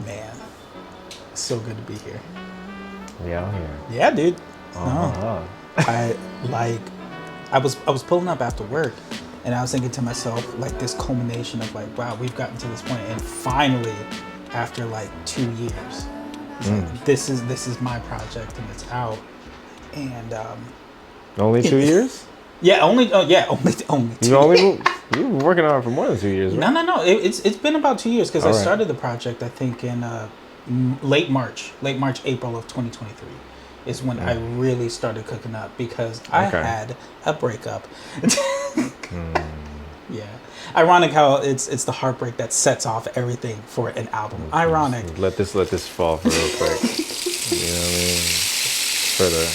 Man, so good to be here. We out here. Yeah, dude. Uh-huh. No, I like. I was pulling up after work, and I was thinking to myself, like this culmination of like, wow, we've gotten to this point, and finally, after like 2 years, it's like, this is my project, and it's out, and Only 2 years? yeah, only You 2 only years. you've been working on it for more than 2 years, right? No. It's been about 2 years because I All right. started the project. I think in late March, April of 2023 is when I really started cooking up because I Okay. had a breakup. Yeah, ironic how it's the heartbreak that sets off everything for an album. Ironic. Let this fall for real quick. You know what I mean? For the.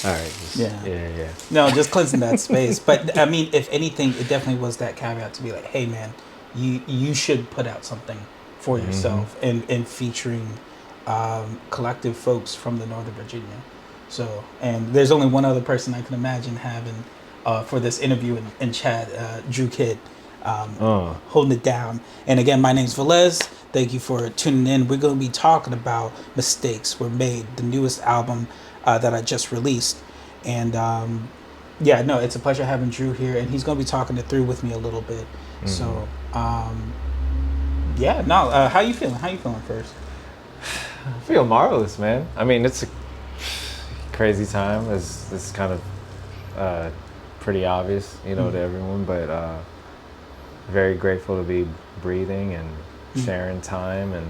All right. Yeah. No, just cleansing that space. But I mean, if anything, it definitely was that caveat to be like, hey man, you should put out something for yourself and featuring collective folks from the Northern Virginia. So, and there's only one other person I can imagine having for this interview in chat, Drew Kidd, holding it down. And again, my name's Velez. Thank you for tuning in. We're going to be talking about Mistakes Were Made, the newest album that I just released. And yeah, no, it's a pleasure having Drew here, and he's going to be talking it through with me a little bit. So, yeah, no, how you feeling? How you feeling first? I feel marvelous, man. I mean, it's a crazy time. It's kind of pretty obvious, to everyone, but very grateful to be breathing and sharing time and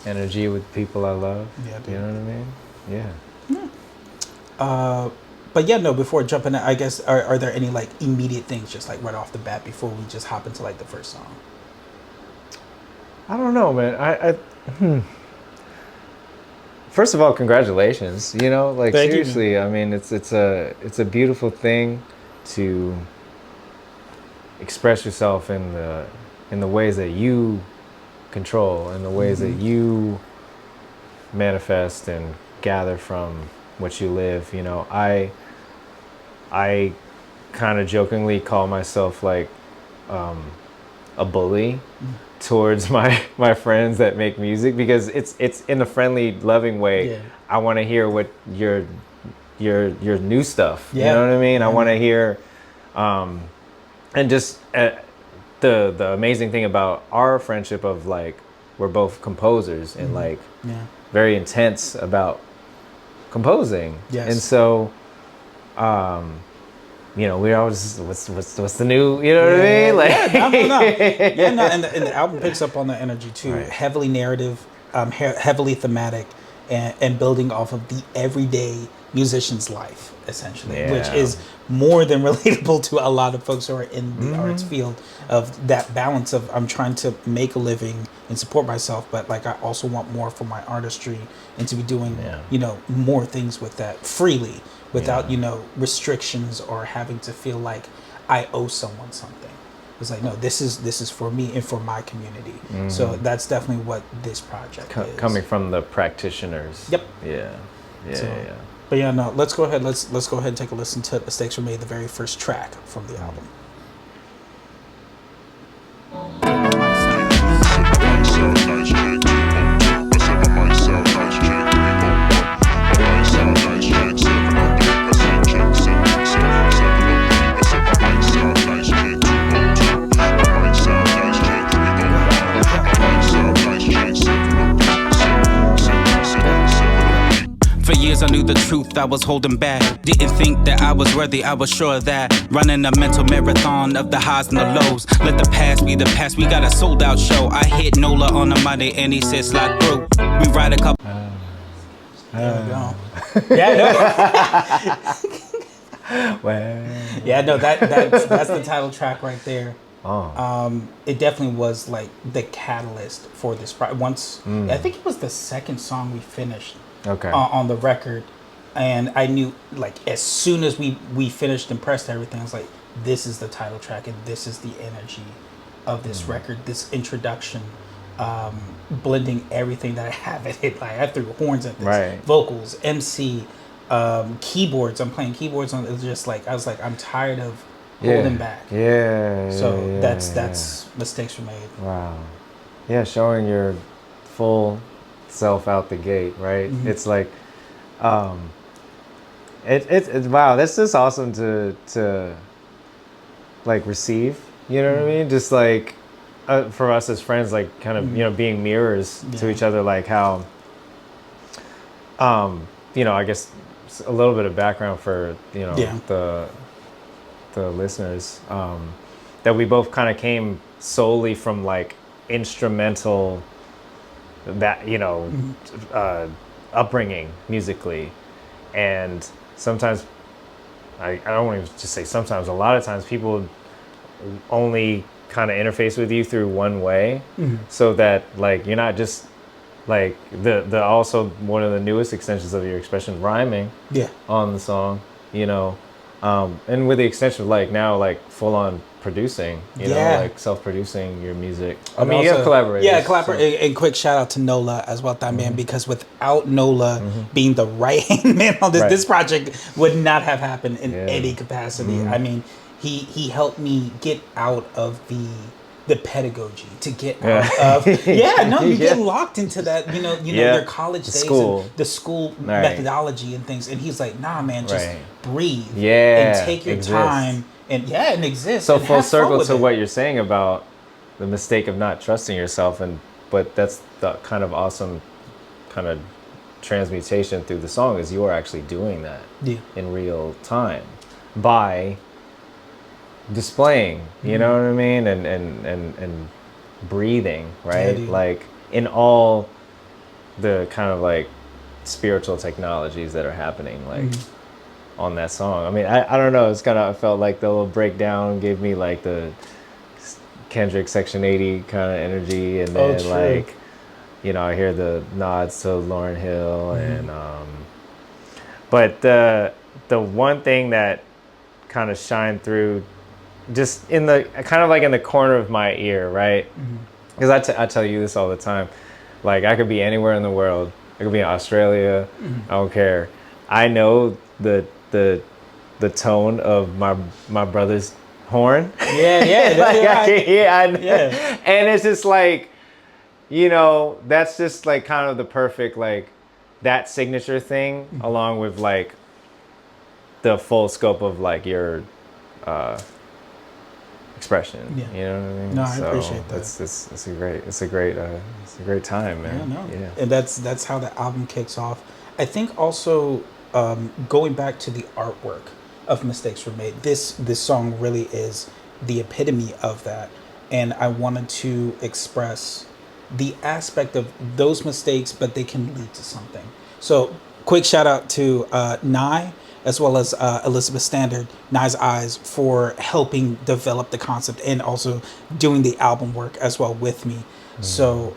energy with people I love. Yeah, dude. You know what I mean? Yeah. But yeah, no, before jumping in, I guess, are there any like immediate things just like right off the bat before we just hop into like the first song? I don't know, man. First of all, congratulations. Like Thank you. seriously, I mean, it's a beautiful thing to express yourself in the ways that you control, in the ways that you manifest and gather from what you live. I kind of jokingly call myself like a bully towards my friends that make music, because it's in a friendly, loving way. Yeah. I want to hear what your new stuff. Yeah. You know what I mean? I Yeah, want to man. hear, and just the amazing thing about our friendship of like we're both composers and like Yeah. very intense about composing. Yes. And so, we always what's the new, you know what I mean? Like, No. Yeah, no, and the album picks up on that energy too. Right. Heavily narrative, heavily thematic, and building off of the everyday musician's life, essentially, which Yeah. is more than relatable to a lot of folks who are in the arts field, of that balance of I'm trying to make a living and support myself, but like I also want more for my artistry and to be doing, more things with that freely without, restrictions or having to feel like I owe someone something. It's like, no, this is for me and for my community. So that's definitely what this project is. coming from the practitioners. Yep. Yeah. So- But yeah, no, let's go ahead. Let's go ahead and take a listen to Mistakes Were Made, the very first track from the album. For years I knew the truth I was holding back. Didn't think that I was worthy, I was sure of that. Running a mental marathon of the highs and the lows. Let the past be the past, we got a sold out show. I hit Nola on the Monday and he said slide through. We ride a couple. There we go. Yeah, no. Well. Yeah, no, that's the title track right there. Oh. It definitely was like the catalyst for this. Once I think it was the second song we finished. Okay. On the record, and I knew like as soon as we finished and pressed everything, I was like, this is the title track and this is the energy of this record, this introduction, blending everything that I have in it. Like I threw horns at this, Right. vocals, MC, keyboards. I'm playing keyboards on. It's just like I was like, I'm tired of holding back. Yeah. So yeah, that's yeah. Mistakes Were Made. Wow. Yeah, showing your full self out the gate, right? Mm-hmm. It's like, it's wow. That's just awesome to like receive. You know what I mean? Just like for us as friends, like kind of being mirrors to each other, like how, I guess a little bit of background for the listeners, that we both kind of came solely from like instrumental that upbringing musically, and sometimes I don't want to just say sometimes, a lot of times people only kind of interface with you through one way, so that like you're not just like the also one of the newest extensions of your expression, rhyming on the song, and with the extension of like now like full on producing, like self-producing your music. I mean, you have collaborators. Yeah, collaborate. And quick shout out to Nola as well, that man, because without Nola being the right hand man on this project would not have happened in any capacity. I mean, he helped me get out of the pedagogy, to get out of you get locked into that your college days and the school methodology and things, and he's like, nah man, just breathe and take your time and exist. So and full have circle fun to with what you're saying about the mistake of not trusting yourself, but that's the kind of awesome kind of transmutation through the song, is you are actually doing that in real time by displaying, you know what I mean, and breathing, right? Like in all the kind of like spiritual technologies that are happening, like on that song. I mean, I don't know. It's kind of, I felt like the little breakdown gave me like the Kendrick Section 80 kind of energy, and then like, I hear the nods to Lauryn Hill, and but the one thing that kind of shined through, just in the kind of like in the corner of my ear, right? Because I tell you this all the time, like I could be anywhere in the world. I could be in Australia. I don't care. I know the tone of my brother's horn. And it's just like, that's just like kind of the perfect, like that signature thing, along with like the full scope of like your expression. You know what I mean? No, I appreciate that. It's a great time, man. And that's how the album kicks off. I think also going back to the artwork of Mistakes Were Made, this song really is the epitome of that, and I wanted to express the aspect of those mistakes, but they can lead to something. So quick shout out to Nye, as well as Elizabeth Standard, Nye's Eyes, for helping develop the concept and also doing the album work as well with me. So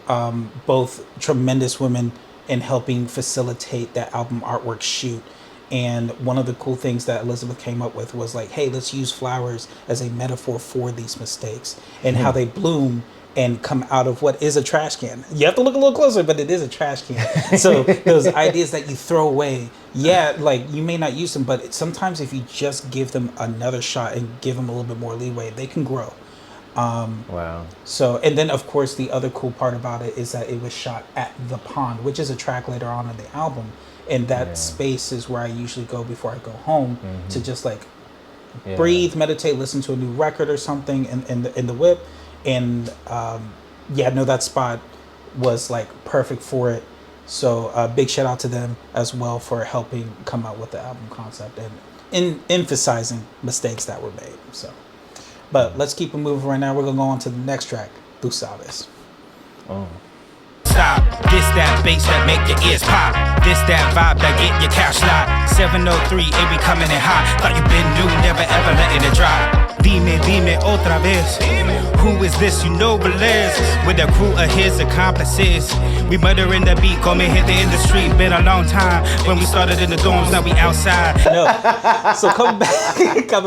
both tremendous women in helping facilitate that album artwork shoot. And one of the cool things that Elizabeth came up with was like, hey, let's use flowers as a metaphor for these mistakes and how they bloom and come out of what is a trash can. You have to look a little closer, but it is a trash can. So those ideas that you throw away, like you may not use them, but sometimes if you just give them another shot and give them a little bit more leeway, they can grow. Wow. So, and then of course the other cool part about it is that it was shot at the pond, which is a track later on in the album. And that space is where I usually go before I go home to just like breathe, meditate, listen to a new record or something in the whip. And that spot was like perfect for it. So big shout out to them as well for helping come out with the album concept and emphasizing mistakes that were made. So, but let's keep it moving right now. We're gonna go on to the next track, Tu Sabes. Stop. This that bass that make your ears pop. This that vibe that get your cash locked. 703, it be coming in hot. Thought you been new, never ever letting it drop. Dime otra vez. Who is this? You know Velez. With a crew of his accomplices. We murdering the beat, come and hit the industry. Been a long time. When we started in the dorms, now we outside. So coming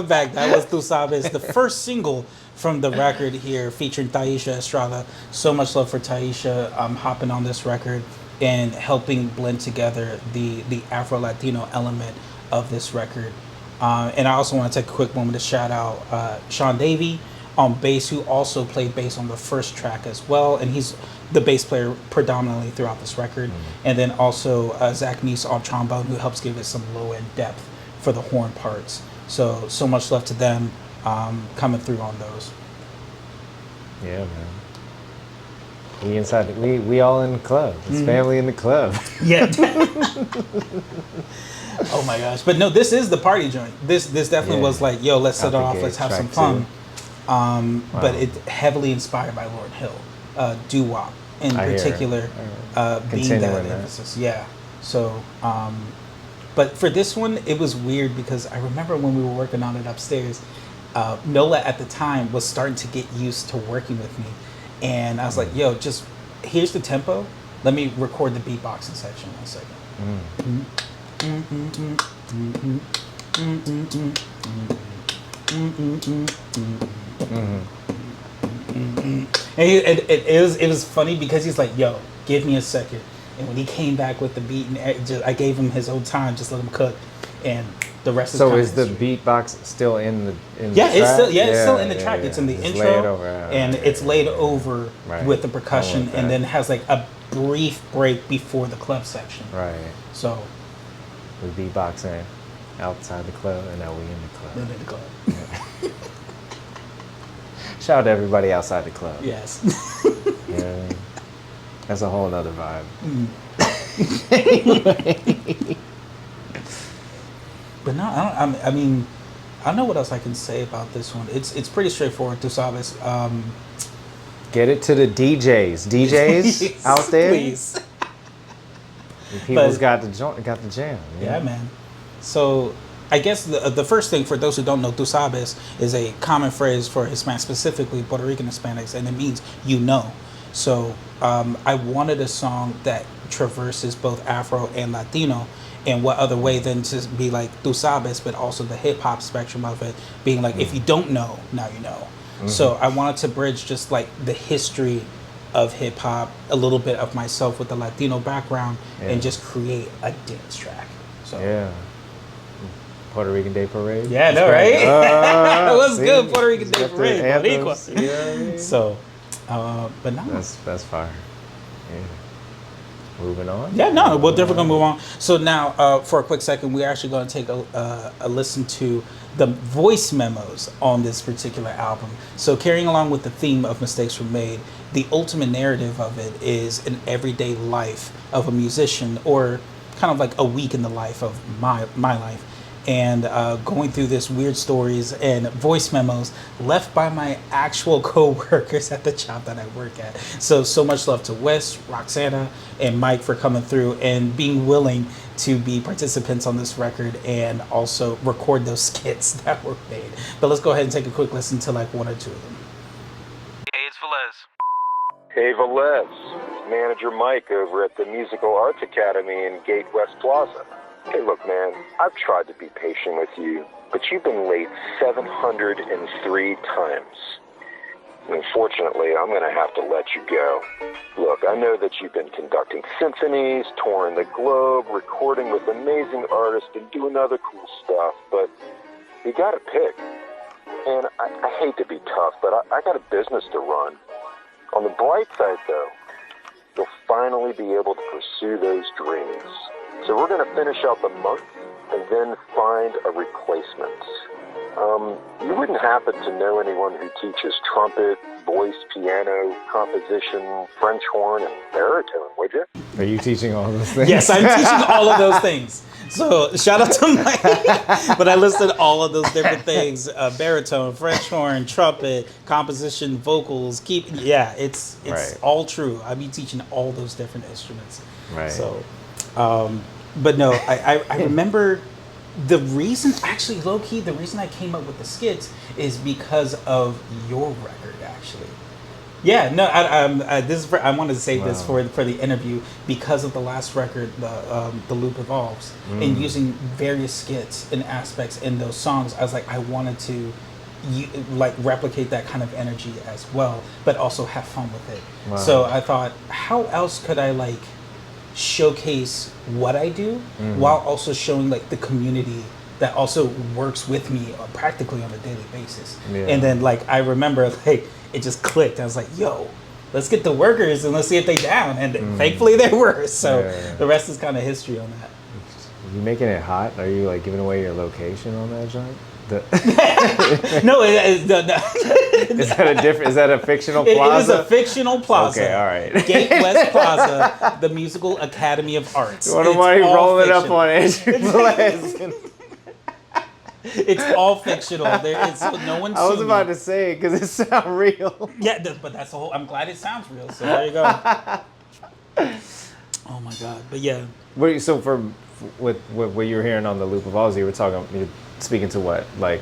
back, that was Tu Sabes, the first single from the record here, featuring Taisha Estrada. So much love for Taisha hopping on this record and helping blend together the Afro-Latino element of this record. And I also want to take a quick moment to shout out Sean Davey, on bass, who also played bass on the first track as well, and he's the bass player predominantly throughout this record. And then also Zach Neese on trombone, who helps give it some low end depth for the horn parts. So much love to them coming through on those. Yeah, man. We all in the club. It's family in the club. Yeah. Oh my gosh! But no, this is the party joint. This definitely was like, yo, let's set it off. Let's have some fun. Wow. But it's heavily inspired by Lauryn Hill, doo wop in particular, being that emphasis. Yeah. So, but for this one, it was weird because I remember when we were working on it upstairs, Nola at the time was starting to get used to working with me, and I was like, yo, just here's the tempo. Let me record the beatboxing section 1 second. And it was funny because he's like, yo, give me a second. And when he came back with the beat, and I gave him his own time, just let him cook, and the rest. So is the beatbox still in the yeah, the it's track? still it's still in the track. It's in the Just intro, lay it over, and it's laid over with the percussion, and then has like a brief break before the club section. Right. So we beatboxing outside the club, and now we in the club. in the club. Shout out to everybody outside the club. Yes. Yeah. That's a whole nother vibe. But no, I mean, I don't know what else I can say about this one. It's pretty straightforward. Tu sabes. Get it to the DJs. DJs out there. Please. People's got the jam. Yeah, man. So I guess the first thing, for those who don't know, tu sabes is a common phrase for Hispanics, specifically Puerto Rican Hispanics, and it means you know. So I wanted a song that traverses both Afro and Latino, and what other way than to be like tu sabes, but also the hip hop spectrum of it, being like, if you don't know, now you know. So I wanted to bridge just like the history of hip hop, a little bit of myself with the Latino background, and just create a dance track. So yeah. Puerto Rican Day Parade. Yeah, no, right? It was good, Puerto Rican Day Parade. Anthems, you know what I mean? So, but no. That's fire. Yeah. Moving on. Yeah, no, we're definitely gonna move on. So now, for a quick second, we're actually gonna take a listen to the voice memos on this particular album. So carrying along with the theme of Mistakes Were Made, the ultimate narrative of it is an everyday life of a musician, or kind of like a week in the life of my life. And going through this weird stories and voice memos left by my actual co-workers at the job that I work at. So much love to Wes, Roxana, and Mike for coming through and being willing to be participants on this record and also record those skits that were made. But let's go ahead and take a quick listen to like one or two of them. Hey, it's Velez. Hey, Velez. Manager Mike over at the Musical Arts Academy in Gate West Plaza. Hey, look, man, I've tried to be patient with you, but you've been late 703 times. Unfortunately, I'm going to have to let you go. Look, I know that you've been conducting symphonies, touring the globe, recording with amazing artists, and doing other cool stuff, but you got to pick. And I hate to be tough, but I got a business to run. On the bright side, though, you'll finally be able to pursue those dreams. So we're going to finish out the month and then find a replacement. You wouldn't happen to know anyone who teaches trumpet, voice, piano, composition, French horn, and baritone, would you? Are you teaching all those things? Yes, I'm teaching all of those things. So shout out to Mike. But I listed all of those different things: baritone, French horn, trumpet, composition, vocals. It's Right. all true. I be teaching all those different instruments. Right. So, but no, I remember the reason, actually, low key, the reason I came up with the skits is because of your record, actually. Yeah, no, I wanted to save this for the interview because of the last record, the Loop Evolves, and using various skits and aspects in those songs. I was like, I wanted to replicate that kind of energy as well, but also have fun with it. Wow. So I thought, how else could I showcase what I do while also showing the community that also works with me practically on a daily basis. Yeah. And then like I remember like it just clicked. I was like, yo, let's get the workers and let's see if they down. And thankfully they were. So the rest is kind of history on that. You making it hot? Are you like giving away your location on that joint? No, Is that a different? Is that a fictional plaza? It is a fictional plaza. Okay, all right. Gate West Plaza, the Musical Academy of Arts. What am I rolling up on Andrew Velez? It's all fictional. There is no one. I was about to say because it sounds real. Yeah, but that's the whole. I'm glad it sounds real. So there you go. Oh my God! But yeah. So with what you were hearing on the Loop of Oz, you're speaking to what, like,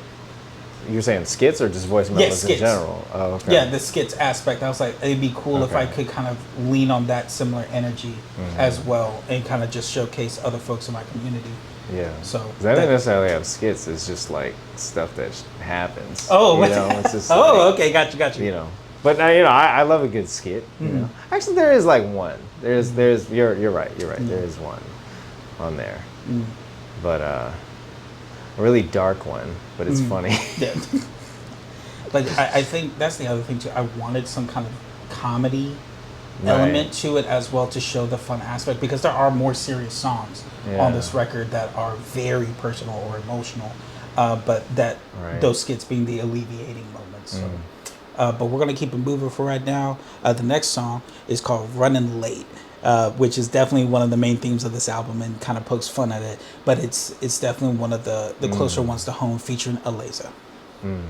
you're saying skits or just voice memos in general? Oh, okay. Yeah, the skits aspect. I was like, it'd be cool if I could kind of lean on that similar energy as well, and kind of just showcase other folks in my community. Yeah. So I don't necessarily have skits. It's just like stuff that happens. Oh, it's just okay, got you. You know, but I love a good skit. You know, actually there is like one. There's you're right. There is one on there, but a really dark one. But it's funny. Yeah. But I think that's the other thing too. I wanted some kind of comedy element to it as well to show the fun aspect, because there are more serious songs on this record that are very personal or emotional, but that those skits being the alleviating moments. So. But we're gonna keep it moving for right now. The next song is called "Running Late," which is definitely one of the main themes of this album and kind of pokes fun at it. But it's definitely one of the closer ones to home, featuring Velez. I'm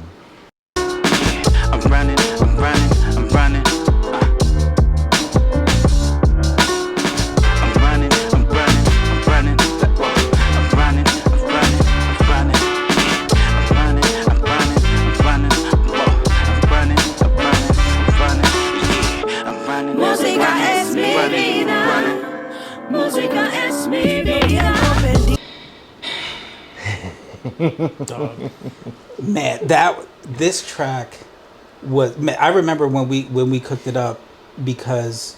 running. I'm running. I'm running. Man, this track was. Man, I remember when we cooked it up, because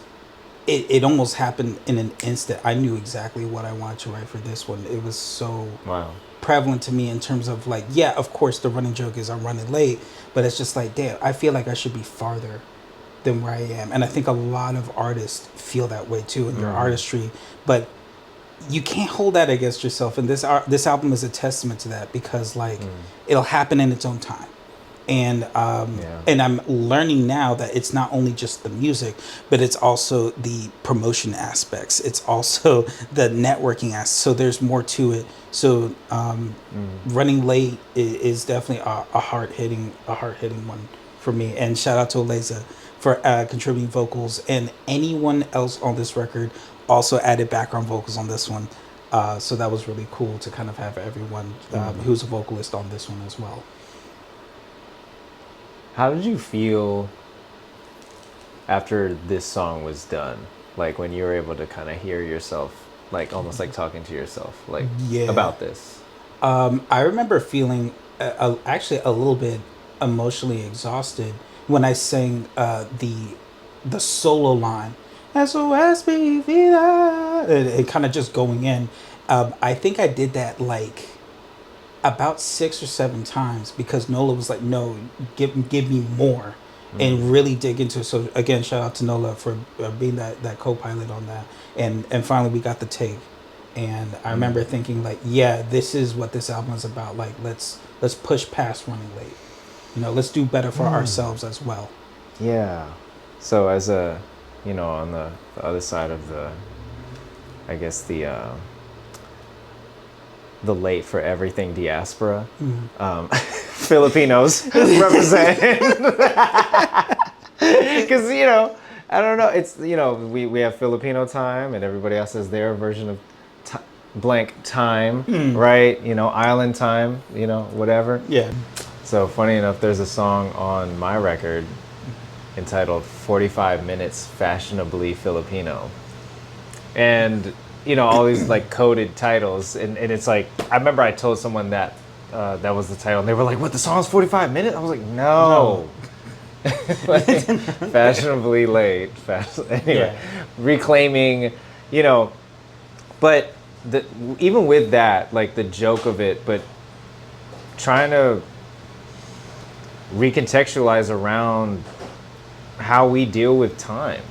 it almost happened in an instant. I knew exactly what I wanted to write for this one. It was so prevalent to me in terms of like, yeah, of course the running joke is I'm running late, but it's just like, damn, I feel like I should be farther than where I am. And I think a lot of artists feel that way too in their artistry, but you can't hold that against yourself. And this album is a testament to that, because like it'll happen in its own time. And and I'm learning now that it's not only just the music, but it's also the promotion aspects. It's also the networking aspects. So there's more to it. So Running Late is definitely a hard hitting one for me. And shout out to Velez for contributing vocals, and anyone else on this record also added background vocals on this one. So that was really cool to kind of have everyone who's a vocalist on this one as well. How did you feel after this song was done? Like when you were able to kind of hear yourself, like almost like talking to yourself, like about this? I remember feeling actually a little bit emotionally exhausted when I sang the solo line, SOS mi vida, and kind of just going in. I think I did that like about 6 or 7 times, because Nola was like, no, give me more, and really dig into it. So again, shout out to Nola for being that co-pilot on that. And finally we got the take. And I remember thinking like, yeah, this is what this album is about. Like, let's push past running late. You know, let's do better for ourselves as well. Yeah. So as a, you know, on the other side of the, I guess the late for everything diaspora, Filipinos represent. Because, you know, I don't know, it's, you know, we have Filipino time and everybody else has their version of blank time, right? You know, island time, you know, whatever. Yeah. So funny enough, there's a song on my record entitled 45 Minutes Fashionably Filipino. And, you know, all these like coded titles. And it's like, I remember I told someone that that was the title. And they were like, what, the song's 45 minutes? I was like, no. Like, fashionably late. Anyway, reclaiming, you know, but even with that, like the joke of it, but trying to recontextualize around how we deal with time,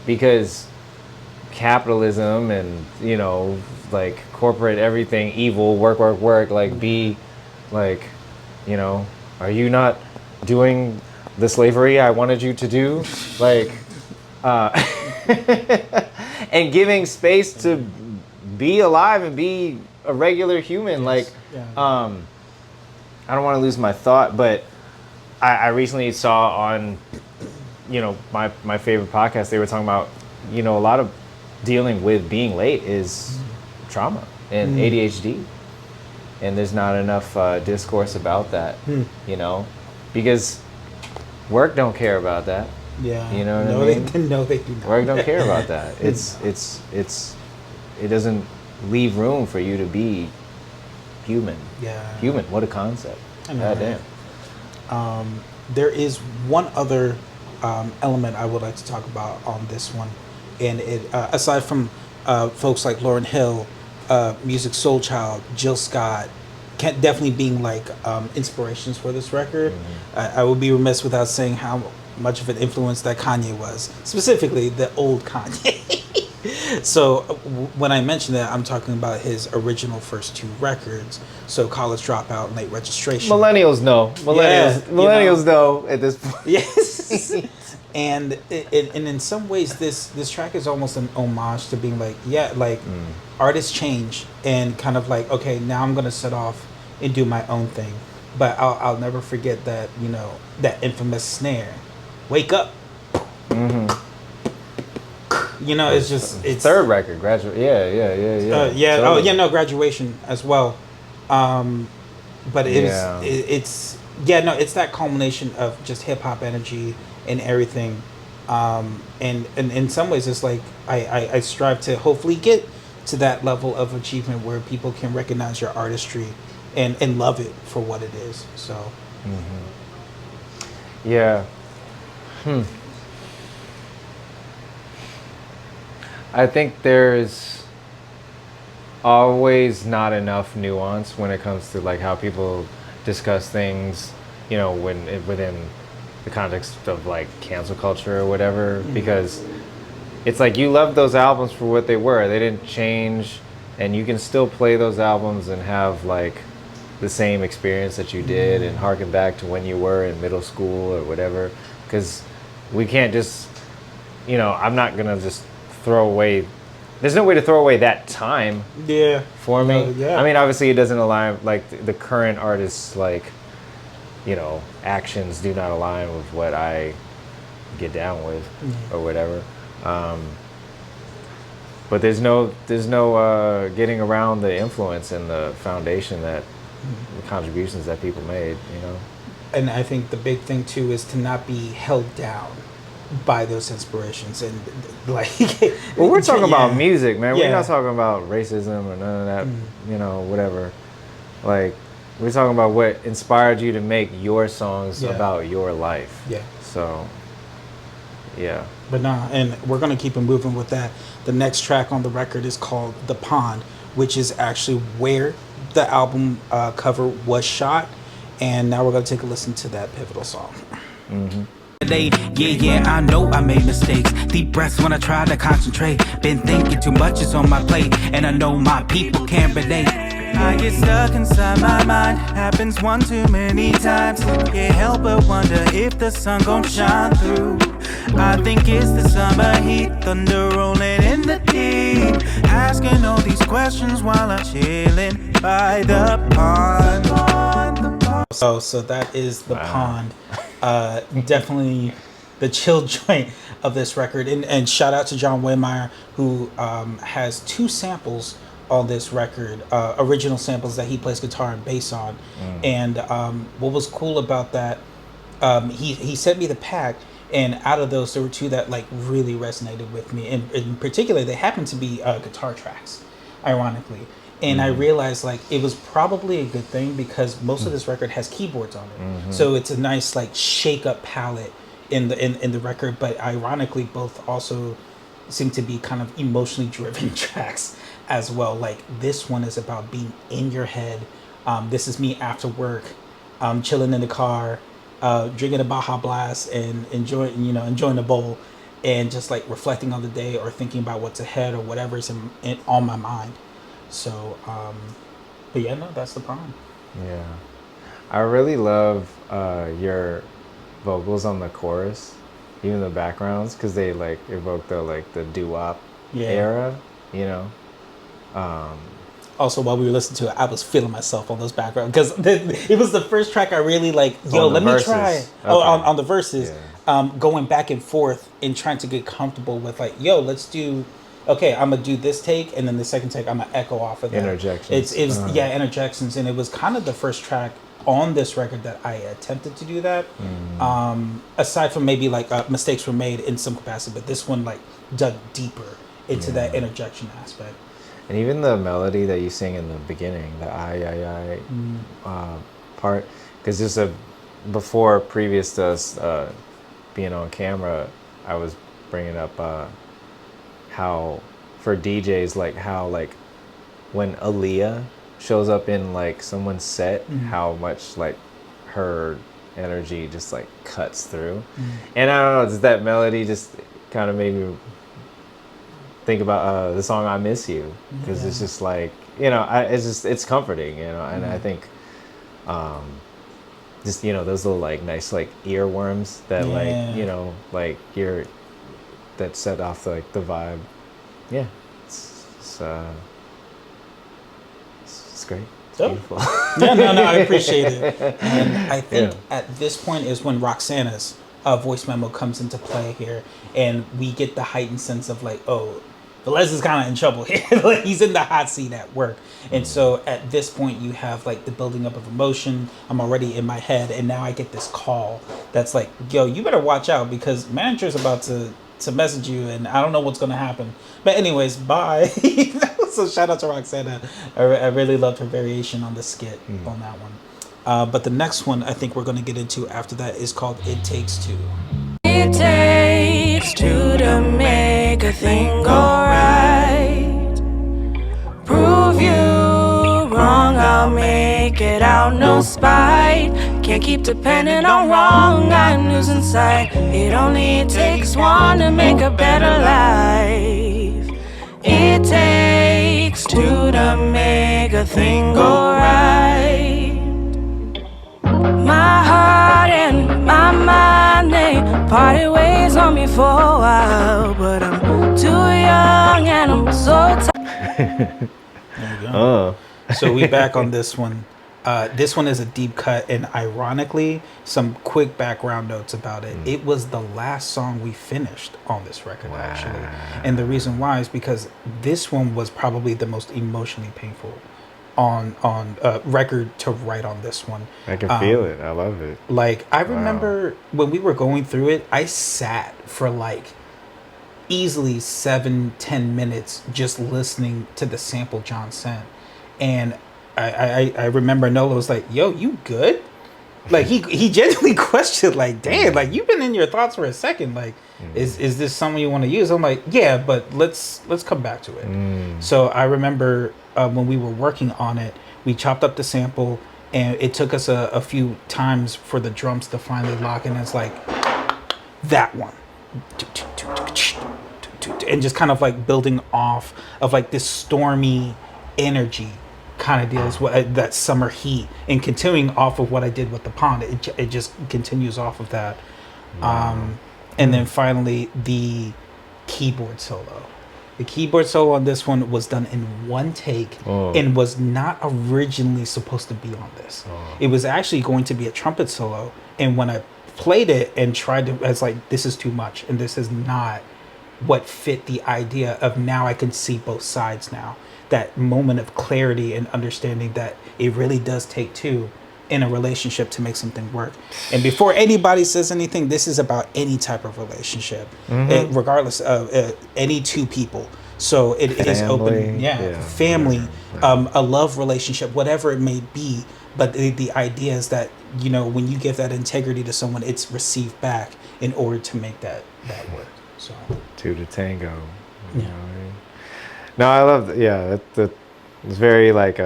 because capitalism and, you know, like corporate everything, evil, work, work, work, like be like, you know, are you not doing the slavery I wanted you to do? Like, and giving space to be alive and be a regular human. Like, I don't want to lose my thought, but I recently saw on, you know, my favorite podcast, they were talking about, you know, a lot of dealing with being late is trauma and ADHD. And there's not enough discourse about that, you know, because work don't care about that. Yeah. You know what I mean? No, they do not. Work don't care about that. It doesn't leave room for you to be human. Yeah. Human. What a concept. God damn. There is one other element I would like to talk about on this one, and it aside from folks like Lauryn Hill, Music Soul Child, Jill Scott, definitely being like inspirations for this record. I would be remiss without saying how much of an influence that Kanye was, specifically the old Kanye. So when I mention that, I'm talking about his original first two records. So College Dropout and Late Registration. Millennials know. Millennials know at this point. Yes. And in some ways, this track is almost an homage to being like, artists change and kind of like, okay, now I'm gonna set off and do my own thing. But I'll never forget that, you know, that infamous snare. Wake up. You know, it's third record, Graduate. Yeah. Totally. Graduation as well. But it's that culmination of just hip hop energy and everything. And in some ways, it's like I strive to hopefully get to that level of achievement where people can recognize your artistry and love it for what it is. So. Yeah. I think there's always not enough nuance when it comes to like how people discuss things, you know, within the context of like cancel culture or whatever, because it's like you love those albums for what they were. They didn't change, and you can still play those albums and have like the same experience that you did and harken back to when you were in middle school or whatever, because we can't just, you know, I'm not gonna just throw away, there's no way to throw away that time for me. I mean, obviously it doesn't align, like the current artists, like, you know, actions do not align with what I get down with or whatever, but there's no getting around the influence and the foundation that the contributions that people made, you know. And I think the big thing too is to not be held down by those inspirations and like. Well, we're talking about music, man. We're not talking about racism or none of that, you know, whatever. Like, we're talking about what inspired you to make your songs about your life. Yeah. So, yeah. But nah, and we're gonna keep it moving with that. The next track on the record is called "The Pond," which is actually where the album cover was shot. And now we're gonna take a listen to that pivotal song. Yeah, I know I made mistakes. Deep breaths when I try to concentrate. Been thinking too much is on my plate, and I know my people can't relate. I get stuck inside my mind, happens one too many times. Can't help but wonder if the sun gon' shine through. I think it's the summer heat, thunder rolling in the deep, asking all these questions while I'm chilling by the pond. So that is The Pond. Definitely the chill joint of this record. And shout out to John Waymeyer, who has two samples on this record, original samples that he plays guitar and bass on. And what was cool about that, he sent me the pack, and out of those there were two that like really resonated with me, and in particular they happened to be guitar tracks, ironically. And I realized like it was probably a good thing because most of this record has keyboards on it, so it's a nice like shake up palette in the record. But ironically, both also seem to be kind of emotionally driven tracks as well. Like this one is about being in your head, This is me after work, chilling in the car, drinking a Baja Blast and enjoying the bowl, and just like reflecting on the day or thinking about what's ahead or whatever's on my mind. So, but yeah, no, that's the problem. Yeah, I really love your vocals on the chorus, even the backgrounds, because they like evoke the doo-wop era, you know. Also, while we were listening to it, I was feeling myself on those backgrounds because it was the first track I really like. Yo, let me try. Okay. Oh, on the verses, going back and forth and trying to get comfortable with like, yo, let's do. Okay, I'm gonna do this take, and then the second take, I'm gonna echo off of that. Interjections. Interjections, and it was kind of the first track on this record that I attempted to do that. Aside from maybe like mistakes were made in some capacity, but this one like dug deeper into that interjection aspect. And even the melody that you sing in the beginning, the I part, because just before, previous to us being on camera, I was bringing up how for DJs, like how like when Aaliyah shows up in like someone's set, how much like her energy just like cuts through. And I don't know, just that melody just kind of made me think about the song "I Miss You" because it's just like, you know, it's comforting, you know, and I think just, you know, those little like nice like earworms that like, you know, like that set off like the vibe. Yeah, it's great. It's beautiful. No, I appreciate it. And I think at this point is when Roxana's voice memo comes into play here, and we get the heightened sense of like, oh, Velez is kind of in trouble here. Like, he's in the hot seat at work. And so at this point, you have like the building up of emotion. I'm already in my head, and now I get this call that's like, yo, you better watch out because manager's about to message you, and I don't know what's going to happen. But anyways, bye. So shout out to Roxana. I really loved her variation on the skit on that one. But the next one I think we're going to get into after that is called It Takes Two. It takes two to make a thing go right. Prove you wrong, I'll make it out, no spite. Can't keep depending on wrong, got news in sight. It only takes one to make a better life. It takes two to make a thing go right. My heart and my mind, they parted ways on me for a while, but I'm too young and I'm so tired. There you go. So we back on this one. This one is a deep cut, and ironically, some quick background notes about it. It was the last song we finished on this record, actually. And the reason why is because this one was probably the most emotionally painful on record to write on this one. I can feel it. I love it. Like, I remember when we were going through it, I sat for like easily 7-10 minutes just listening to the sample John sent. And I remember Nola was like, yo, you good? Like, he genuinely questioned, like, damn, like, you've been in your thoughts for a second. Like, is this something you want to use? I'm like, yeah, but let's come back to it. So I remember when we were working on it, we chopped up the sample, and it took us a few times for the drums to finally lock in. It's like, that one. And just kind of like building off of like this stormy energy kind of deals with that summer heat, and continuing off of what I did with the pond. It just continues off of that. And then finally the keyboard solo. The keyboard solo on this one was done in one take and was not originally supposed to be on this. It was actually going to be a trumpet solo, and when I played it and tried to, I was like, this is too much, and this is not what fit the idea of now I can see both sides now. That moment of clarity and understanding that it really does take two in a relationship to make something work. And before anybody says anything, this is about any type of relationship, regardless of any two people. So it is open, family, a love relationship, whatever it may be. But the idea is that, you know, when you give that integrity to someone, it's received back in order to make that work. So two to tango. You know what I mean? No, I love that. Yeah, it's very like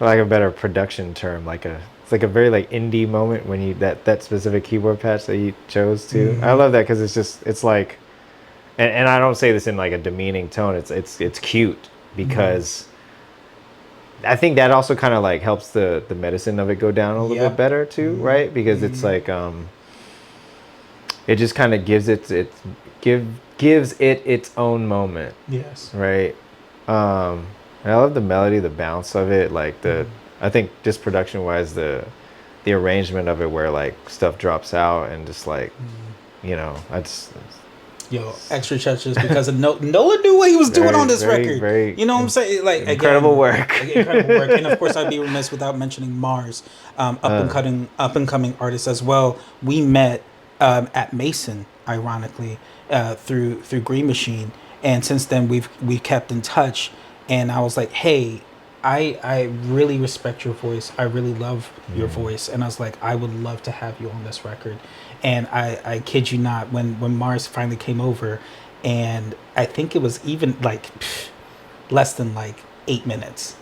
like a better production term, it's like a very like indie moment when you that specific keyboard patch that you chose to. I love that because it's like, and I don't say this in like a demeaning tone. It's cute because I think that also kind of like helps the medicine of it go down a little bit better too, right? Because it's like it just kind of gives gives it its own moment. Yes. Right. And I love the melody, the bounce of it, like I think just production wise, the arrangement of it where like stuff drops out and just like, you know, extra touches because of Nola knew what he was doing on this record. You know what I'm saying? Like incredible work. And of course, I'd be remiss without mentioning Mars, up and coming artist as well. We met at Mason, ironically, through Green Machine, and since then we've kept in touch. And I was like, hey, I really respect your voice. I really love your voice. And I was like, I would love to have you on this record. And I kid you not, when Mars finally came over, and I think it was even like less than like 8 minutes,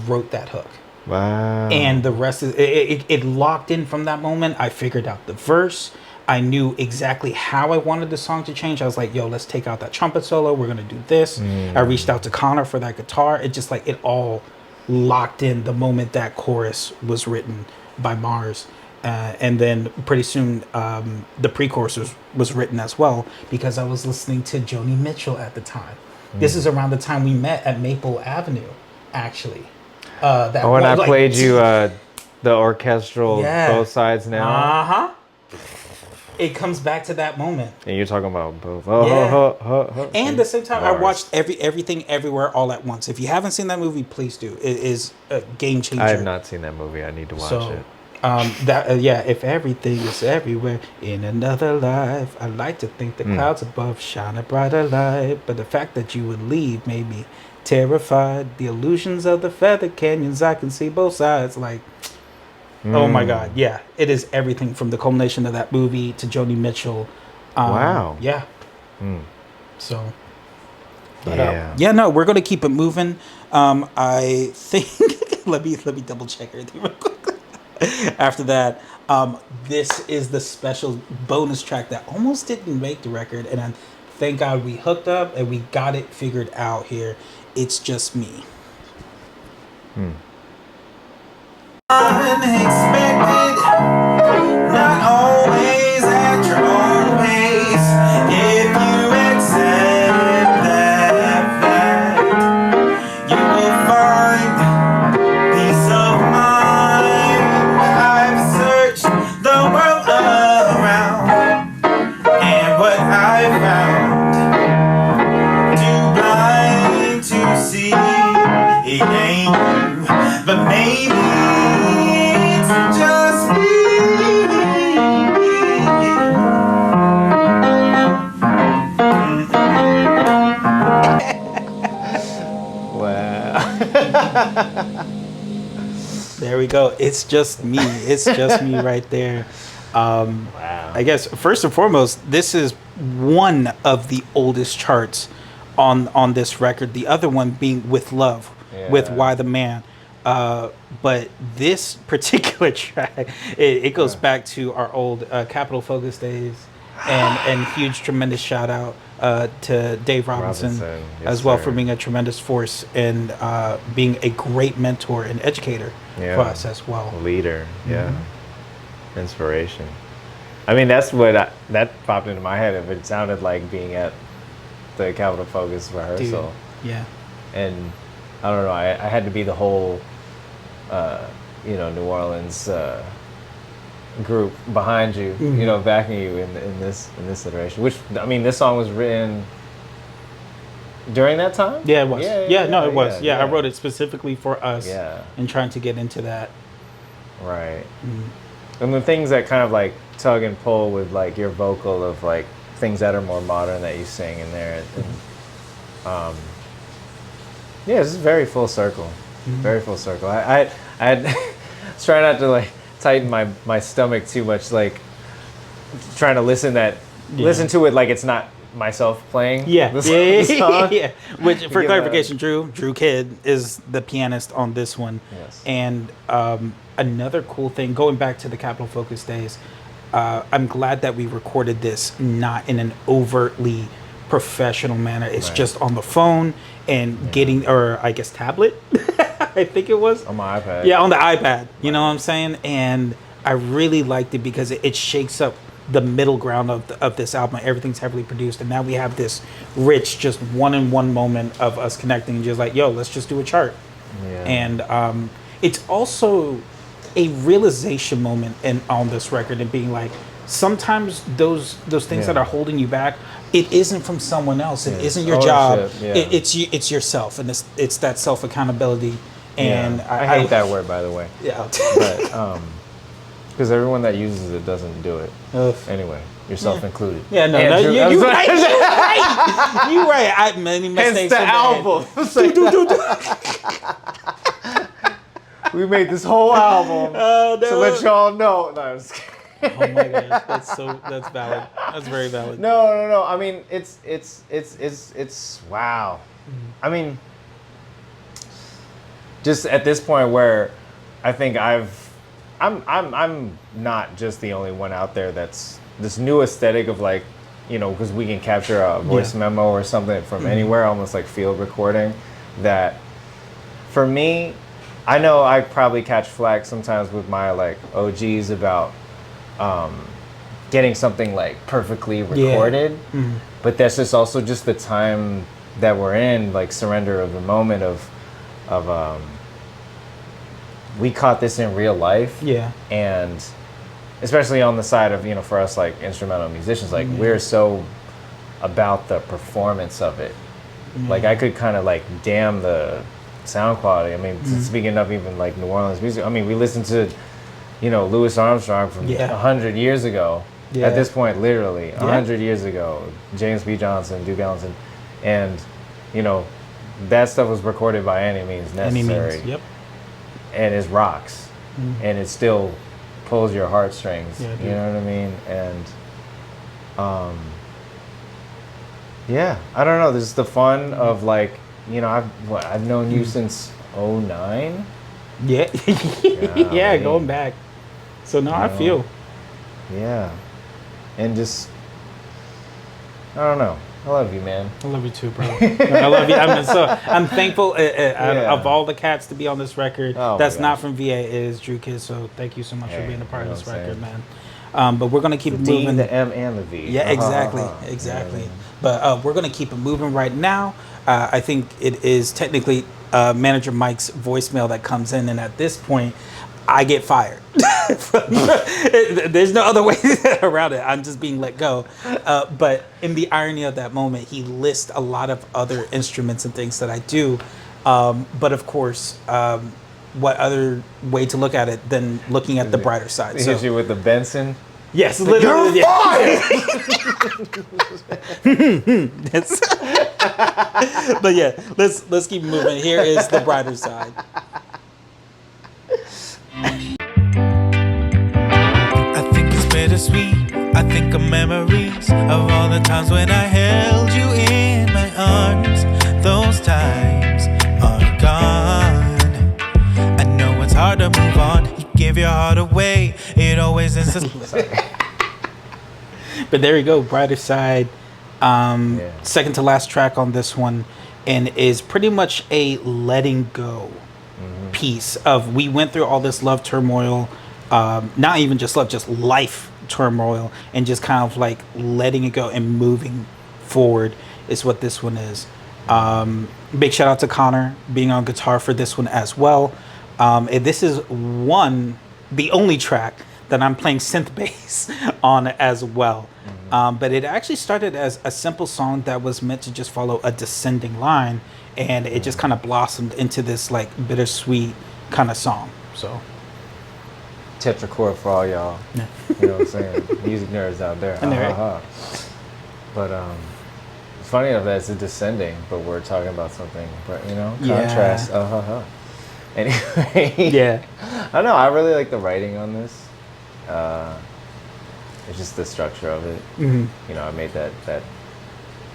wrote that hook. Wow. And the rest is it locked in from that moment. I figured out the verse. I knew exactly how I wanted the song to change. I was like, yo, let's take out that trumpet solo. We're going to do this. I reached out to Connor for that guitar. It just like, it all locked in the moment that chorus was written by Mars. And then pretty soon, the pre-chorus was written as well, because I was listening to Joni Mitchell at the time. This is around the time we met at Maple Avenue, actually. When I played you the orchestral both sides now. Uh-huh. It comes back to that moment. And you're talking about both. And at the same time, Mars. I watched Everything Everywhere All at Once. If you haven't seen that movie, please do. It is a game changer. I have not seen that movie. I need to watch it. If everything is everywhere in another life, I like to think the clouds above shine a brighter light. But the fact that you would leave made me terrified. The illusions of the feather canyons, I can see both sides. Like, oh my God, yeah, it is everything from the culmination of that movie to Joni Mitchell. Wow. Yeah. So. But, no, we're gonna keep it moving. I think let me double check everything real quick. After that, this is the special bonus track that almost didn't make the record, and thank God we hooked up and we got it figured out here. It's Just Me. Unexpected, not always at your own pace. If you accept that fact, you will find peace of mind. I've searched the world around, and what I found too blind to see. It ain't you, but maybe it's just me. Wow. There we go. It's just me. It's just me right there. Wow. I guess first and foremost, this is one of the oldest charts on this record. The other one being With Love, with Why the Man. But this particular track, it goes back to our old Capital Focus days, and huge, tremendous shout out to Dave Robinson Yes, as well, sir. for being a tremendous force and being a great mentor and educator for us as well. Leader, inspiration. I mean, that's what that popped into my head. If it sounded like being at the Capital Focus rehearsal. Dude, yeah. And I don't know, I had to be the whole, New Orleans group behind you, backing you in this iteration. Which, I mean, this song was written during that time? Yeah, it was. It was. Yeah, I wrote it specifically for us. Yeah. And trying to get into that. Right. And the things that kind of like tug and pull with like your vocal of like things that are more modern that you sing in there. And, this is very full circle. Very full circle. I was trying not to like tighten my stomach too much, like trying to listen to it like it's not myself playing. Yeah, the yeah. song. Which, for Give clarification, Drew Kidd is the pianist on this one. Yes. And another cool thing, going back to the Capitol Focus days, I'm glad that we recorded this not in an overtly professional manner. It's Right. just on the phone and getting, or I guess tablet, I think it was. On my iPad. Yeah, on the iPad. You know what I'm saying? And I really liked it because it shakes up the middle ground of this album. Everything's heavily produced, and now we have this rich, just one-on-one moment of us connecting, just like, yo, let's just do a chart. Yeah. And it's also a realization moment on this record, and being like, sometimes those things that are holding you back, it isn't from someone else. It isn't your job. Yeah. It's yourself, and it's that self accountability. And I hate that word, by the way. Yeah. But because everyone that uses it doesn't do it. Ugh. Anyway, yourself included. Yeah, no, Andrew, you right. You right. I many mistakes. Hence the album. We made this whole album to let y'all know. No, I'm just kidding. Oh my gosh, that's valid. That's very valid. No. I mean, it's wow. I mean, just at this point where I think I'm not just the only one out there that's this new aesthetic of, like, you know, because we can capture a voice memo or something from anywhere, almost like field recording. That for me, I know I probably catch flack sometimes with my like OGs about getting something like perfectly recorded, but that's just also just the time that we're in, like surrender of the moment of we caught this in real life, and especially on the side of, you know, for us like instrumental musicians, like we're so about the performance of it. Like I could kind of like damn the sound quality. I mean, speaking of even like New Orleans music, I mean, we listened to, you know, Louis Armstrong from 100 years ago. At this point, literally 100 years ago, James B. Johnson, Duke Ellington, and, you know, that stuff was recorded by any means necessary. And it rocks, and it still pulls your heartstrings. You know what I mean? And I don't know. This is the fun of, like, you know, I've known you since 2009. Going back. So now I feel. Yeah, and just I don't know. I love you, man. I love you too, bro. I love you. I'm thankful of all the cats to be on this record. That's not from VA. It is Drew Kidd. So thank you so much for being a part of this record, man. But we're gonna keep it moving. The M and the V. Yeah, exactly. But we're gonna keep it moving right now. I think it is technically Manager Mike's voicemail that comes in, and at this point, I get fired. There's no other way around it. I'm just being let go. But in the irony of that moment, he lists a lot of other instruments and things that I do. But of course, what other way to look at it than looking at the brighter side? He hits you with the Benson. Yes, literally. You're fired! But yeah, let's keep moving. Here is the brighter side. I think it's bittersweet. I think of memories of all the times when I held you in my arms. Those times are gone. I know it's hard to move on. You give your heart away. It always is. But there you go, brighter side. Second to last track on this one, and is pretty much a letting go piece of, we went through all this love turmoil, not even just love, just life turmoil, and just kind of like letting it go and moving forward is what this one is. Big shout out to Connor being on guitar for this one as well. And this is the only track that I'm playing synth bass on as well. But it actually started as a simple song that was meant to just follow a descending line, and it just kind of blossomed into this like bittersweet kind of song. So Tetrachord for all y'all. You know what I'm saying? Music nerds out there. But it's funny enough that it's a descending, but we're talking about something, but you know, contrast. Anyway. I don't know. I really like the writing on this. It's just the structure of it. You know, I made that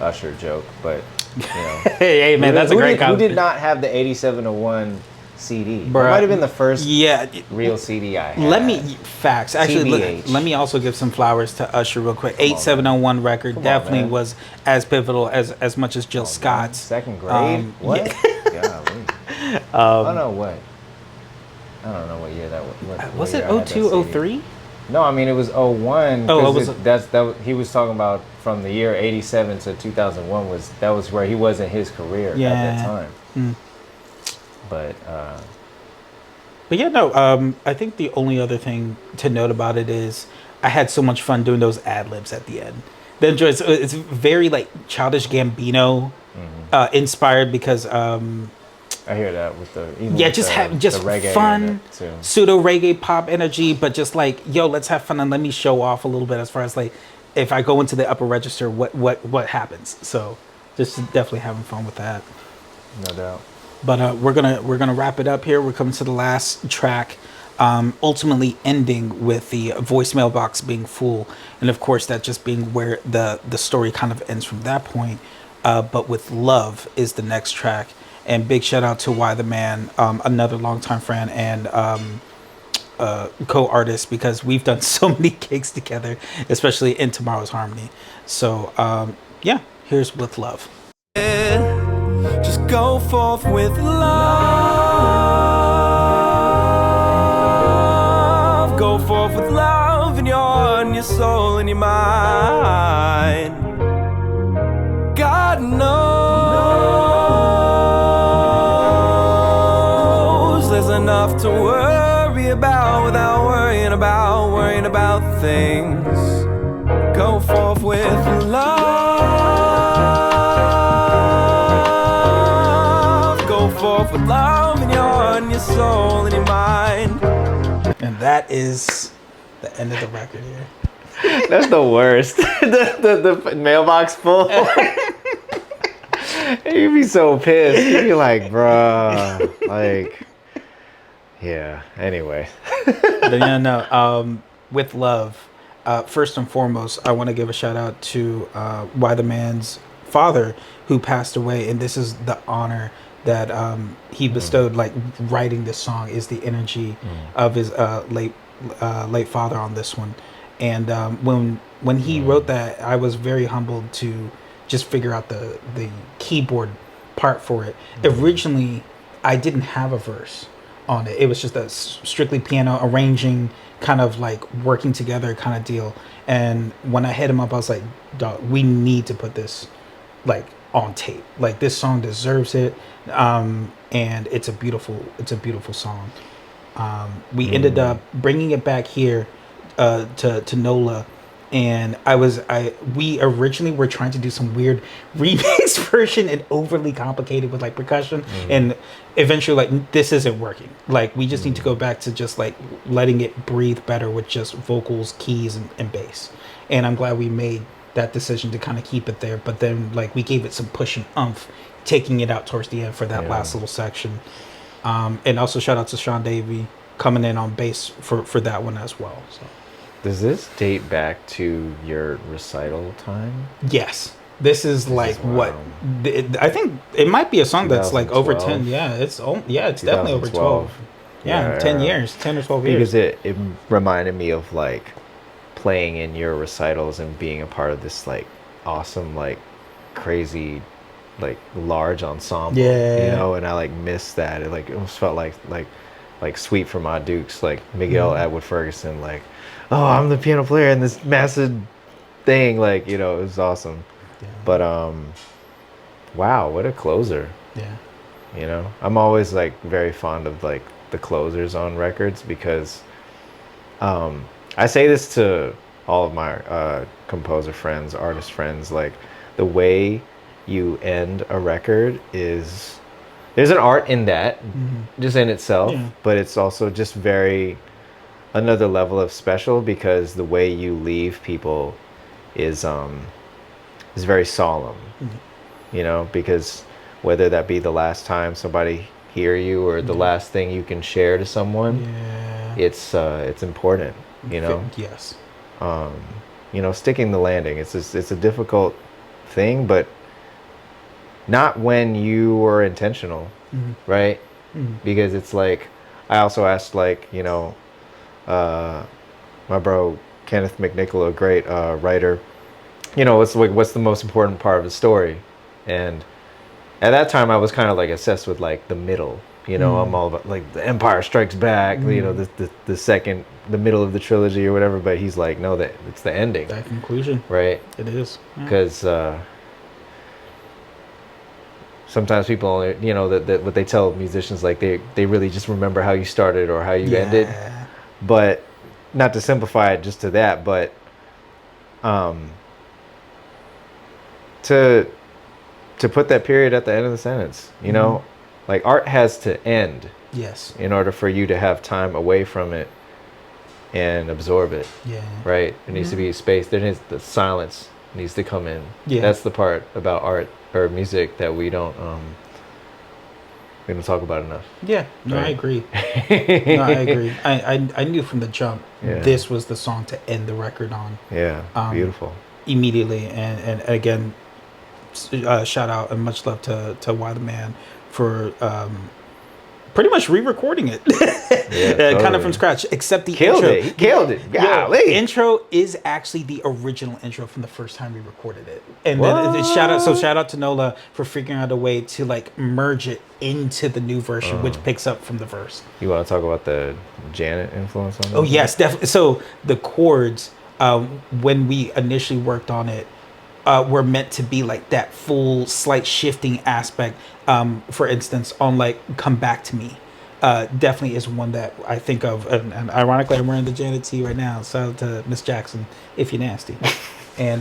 Usher joke, but you know. Hey, man, that's a great Who comment. did not have the 8701 CD? Bruh. That might have been the first Yeah. real CD I had. Facts. Actually, TBH. let me also give some flowers to Usher real quick. 8701 record definitely man. was as pivotal as much as Jill Scott's. Second grade? What? Yeah. Golly. I don't know what. I don't know what year that was. Was it 02, 03? No, I mean it was 01. Oh, it was. He was talking about from the year 87 to 2001 that was where he was in his career at that time. But yeah, no. I think the only other thing to note about it is I had so much fun doing those ad libs at the end. It's very like Childish Gambino inspired because I hear that with the reggae fun pseudo reggae pop energy, but just like let's have fun and let me show off a little bit as far as like if I go into the upper register, what happens. So just definitely having fun with that. No doubt. But we're gonna wrap it up here. We're coming to the last track, ultimately ending with the voicemail box being full, and of course that just being where the story kind of ends from that point. But with Love is the next track, and big shout out to Why the Man, another longtime friend and co-artist, because we've done so many gigs together, especially in Tomorrow's Harmony. So yeah, here's With Love. Just go forth with love. Go forth with love in your heart and your soul and your mind. God knows there's enough to worry about without worrying about things. Go forth with love. Go forth with love in your heart and your soul and your mind. And that is the end of the record here. That's the worst. the mailbox full. You'd be so pissed. You'd be like, bruh. Like, yeah. Anyway. But yeah, no. With Love, first and foremost, I want to give a shout out to Why the Man's father, who passed away, and this is the honor that he bestowed. Like writing this song is the energy of his late father on this one. And when he wrote that, I was very humbled to just figure out the keyboard part for it. Originally, I didn't have a verse on it. It was just a strictly piano arranging, kind of like working together kind of deal. And when I hit him up, I was like, dog, we need to put this like on tape. Like this song deserves it. And it's a beautiful song. We ended up bringing it back here to NOLA, and we originally were trying to do some weird remix version and overly complicated with like percussion, and eventually like this isn't working. Like we just need to go back to just like letting it breathe better with just vocals, keys, and bass. And I'm glad we made that decision to kind of keep it there, but then like we gave it some push and oomph, taking it out towards the end for that last little section. And also shout out to Sean Davey coming in on bass for that one as well. So. Does this date back to your recital time? Yes. This is like what I think it might be a song that's like over 10. Yeah, it's definitely over 12. Yeah, 10 years, 10 or 12 years. Because it reminded me of like playing in your recitals and being a part of this like awesome, like crazy, like large ensemble. Yeah. You know, and I like missed that. It like almost felt like Sweet from My Dukes, like Miguel Atwood Ferguson, like, oh, I'm the piano player in this massive thing, like, you know, it was awesome. Yeah. But wow, what a closer. Yeah. You know, I'm always like very fond of like the closers on records because I say this to all of my composer friends, artist friends, like the way you end a record is, there's an art in that just in itself, but it's also just very another level of special because the way you leave people is very solemn, you know, because whether that be the last time somebody hear you or the last thing you can share to someone, it's important, you know. Yes. You know, sticking the landing. It's a difficult thing, but not when you were intentional, right? Because it's like, I also asked, like, you know, my bro Kenneth McNichol, a great writer, you know, what's the most important part of the story? And at that time, I was kind of like obsessed with like the middle. You know, I'm all about like the Empire Strikes Back. You know, the middle of the trilogy or whatever. But he's like, no, that it's the ending. That conclusion, right? It is Because sometimes people only, you know, that what they tell musicians, like they really just remember how you started or how you ended. But not to simplify it just to that, but to put that period at the end of the sentence, you know, like art has to end. Yes. In order for you to have time away from it and absorb it. Yeah. Right? There needs to be space. The silence needs to come in. Yeah. That's the part about art or music that we don't talk about enough. Yeah. No, right? I agree. No, I agree. I knew from the jump this was the song to end the record on. Yeah. Beautiful. Immediately. And again, shout out and much love to Why the Man for pretty much re-recording it. Totally. Kind of from scratch, except the intro. He killed it. Golly. The intro is actually the original intro from the first time we recorded it. And then shout out to Nola for figuring out a way to like merge it into the new version, which picks up from the verse. You want to talk about the Janet influence on that? Oh yes, definitely. So the chords, when we initially worked on it, were meant to be like that full slight shifting aspect. For instance, on like "Come Back to Me," definitely is one that I think of. And ironically, I'm wearing the Janet tee right now. Shout out to Miss Jackson, if you're nasty. And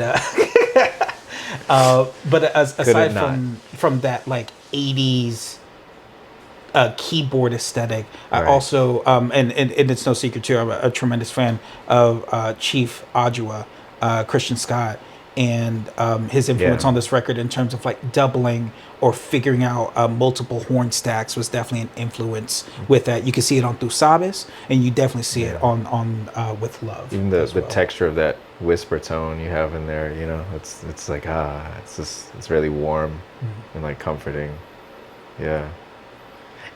but aside from that like '80s keyboard aesthetic, I also and it's no secret too, I'm a tremendous fan of Chief Adjua, Christian Scott. And his influence on this record in terms of like doubling or figuring out multiple horn stacks was definitely an influence with that. You can see it on Tu Sabes, and you definitely see it on With Love. Even the texture of that whisper tone you have in there, you know, it's like it's really warm and like comforting. Yeah.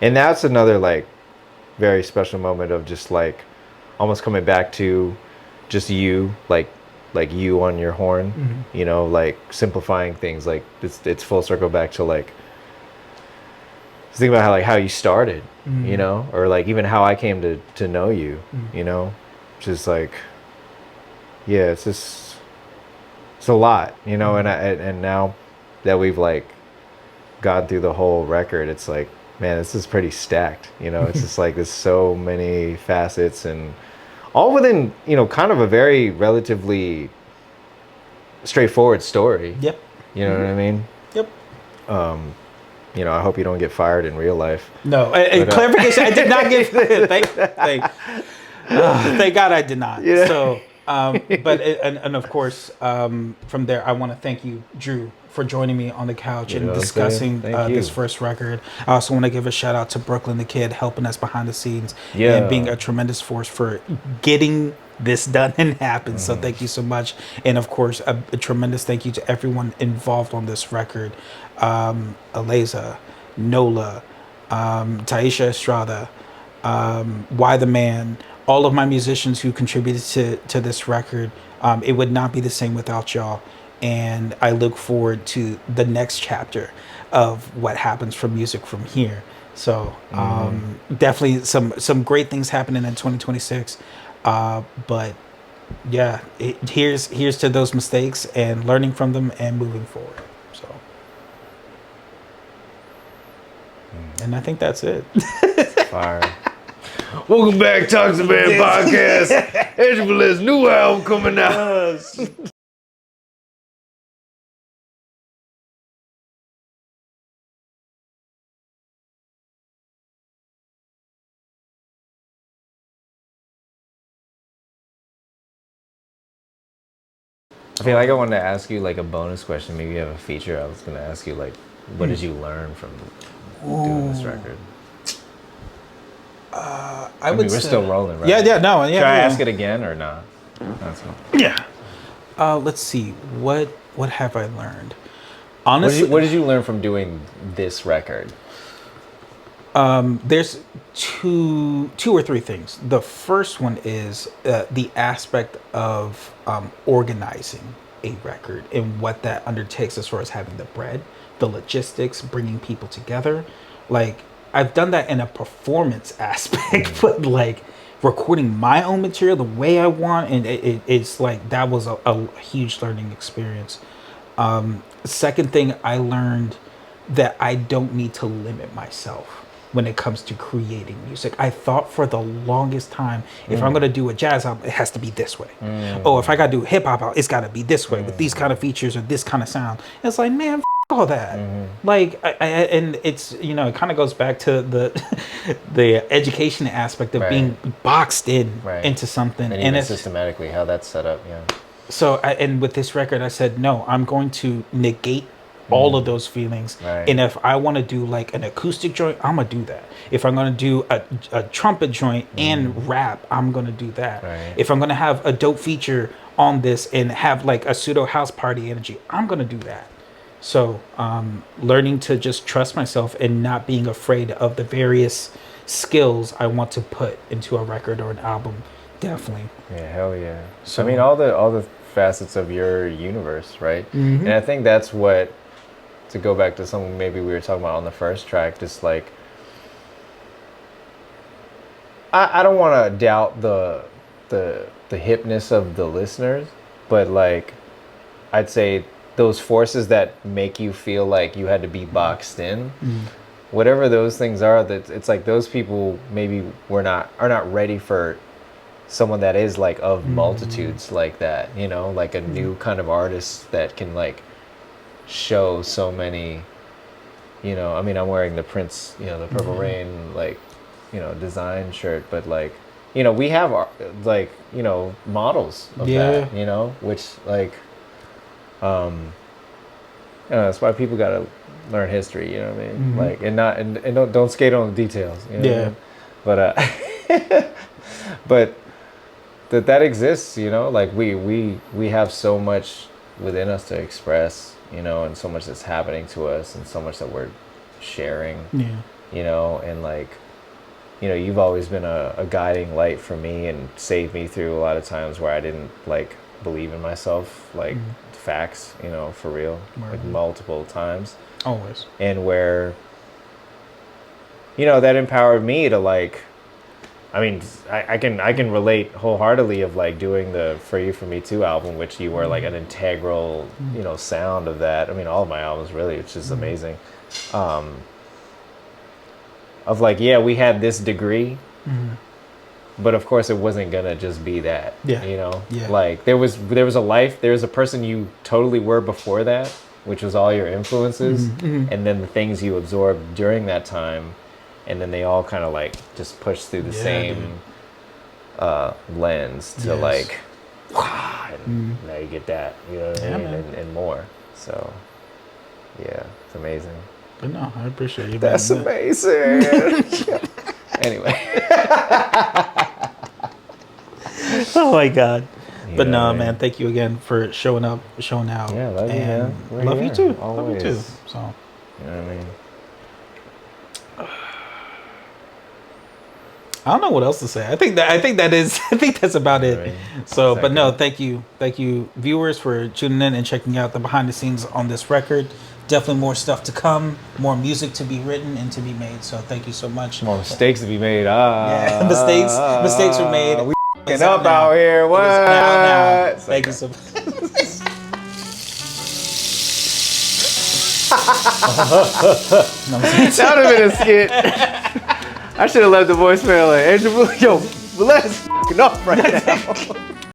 And that's another like very special moment of just like almost coming back to just you, like you on your horn, you know, like simplifying things, like it's full circle back to like just think about how you started, you know, or like even how I came to know you, you know, just like it's a lot, you know, and now that we've like gone through the whole record, it's like, man, this is pretty stacked, you know. It's just like there's so many facets and all within, you know, kind of a very relatively straightforward story. Yep. You know what I mean? Yep. You know, I hope you don't get fired in real life. No, clarification, I did not get thank God I did not. Yeah. So, but of course, from there, I want to thank you, Drew, for joining me on the couch and discussing this first record. I also want to give a shout out to Brooklyn the Kid, helping us behind the scenes and being a tremendous force for getting this done and happen. So thank you so much. And of course, a tremendous thank you to everyone involved on this record. Aleza, Nola, Taisha Estrada, Why the Man, all of my musicians who contributed to this record. It would not be the same without y'all. And I look forward to the next chapter of what happens from music from here. So definitely some great things happening in 2026. But yeah, here's to those mistakes and learning from them and moving forward. So, and I think that's it. Fire. Welcome back, Toxic Man Podcast. It's Velez, new album coming out. I feel like I wanted to ask you like a bonus question. Maybe you have a feature. I was going to ask you like, what did you learn from doing this record? I mean, we're still rolling, right? Yeah, no. Yeah, Should I ask it again or not? That's cool. Yeah. Let's see. What what have I learned? What Honestly, did you learn from doing this record? there's two or three things. The first one is the aspect of organizing a record and what that undertakes as far as having the bread, the logistics, bringing people together. Like I've done that in a performance aspect, but like recording my own material the way I want, and it's like that was a huge learning experience. Second thing I learned that I don't need to limit myself when it comes to creating music. I thought for the longest time, if I'm gonna do a jazz album, it has to be this way. Oh, if I gotta do hip hop album, it's gotta be this way with these kind of features or this kind of sound. And it's like, man, all that. Like, and it's, you know, it kind of goes back to the the education aspect of being boxed in into something, and it's systematically how that's set up. Yeah. So, and with this record, I said, no, I'm going to negate all of those feelings. And if I want to do like an acoustic joint, I'm going to do that. If I'm going to do a trumpet joint and rap, I'm going to do that. If I'm going to have a dope feature on this and have like a pseudo house party energy, I'm going to do that. So, learning to just trust myself and not being afraid of the various skills I want to put into a record or an album. Definitely. Yeah, hell yeah. So, I mean, all the facets of your universe, right? And I think that's what, to go back to something maybe we were talking about on the first track, just like, I don't want to doubt the hipness of the listeners, but like, I'd say those forces that make you feel like you had to be boxed in, whatever those things are, that it's like those people maybe are not ready for someone that is like of multitudes like that, you know, like a new kind of artist that can like show so many, you know, I mean, I'm wearing the Prince, you know, the Purple Rain, like, you know, design shirt, but like, you know, we have our, like, you know, models of that, you know, which like, you know, that's why people gotta learn history, you know what I mean? Like, and not, and don't skate on the details, you know what I mean? But, but that exists, you know, like we have so much within us to express, you know, and so much that's happening to us and so much that we're sharing, you know, and like, you know, you've always been a guiding light for me and saved me through a lot of times where I didn't like believe in myself, like facts, you know, for real, like multiple times. Always. And where, you know, that empowered me to like, I mean, I can relate wholeheartedly of like doing the For You For Me Too album, which you were like an integral, you know, sound of that. I mean, all of my albums really, it's just amazing. Of like, yeah, we had this degree, but of course it wasn't gonna just be that. You know, like there was a life, there was a person you totally were before that, which was all your influences, and then the things you absorbed during that time. And then they all kind of like just push through the same lens to like, and now you get that, you know what I mean? And more. So, yeah, it's amazing. But no, I appreciate you. That's amazing. Anyway. Oh my God. Yeah, but no, man, thank you again for showing up, showing out. Yeah, love you, man. Love you too. Always. Love you too. So, you know what I mean? I don't know what else to say. I think that's about it. Right. So, but no, thank you, viewers, for tuning in and checking out the behind the scenes on this record. Definitely more stuff to come, more music to be written and to be made. So, thank you so much. More mistakes to be made. Yeah, mistakes were made. We f***ing up out here. What? Now. Thank you so much. That would have been a skit. I should have left the voicemail like, Angel, yo, Velez f***ing up right now.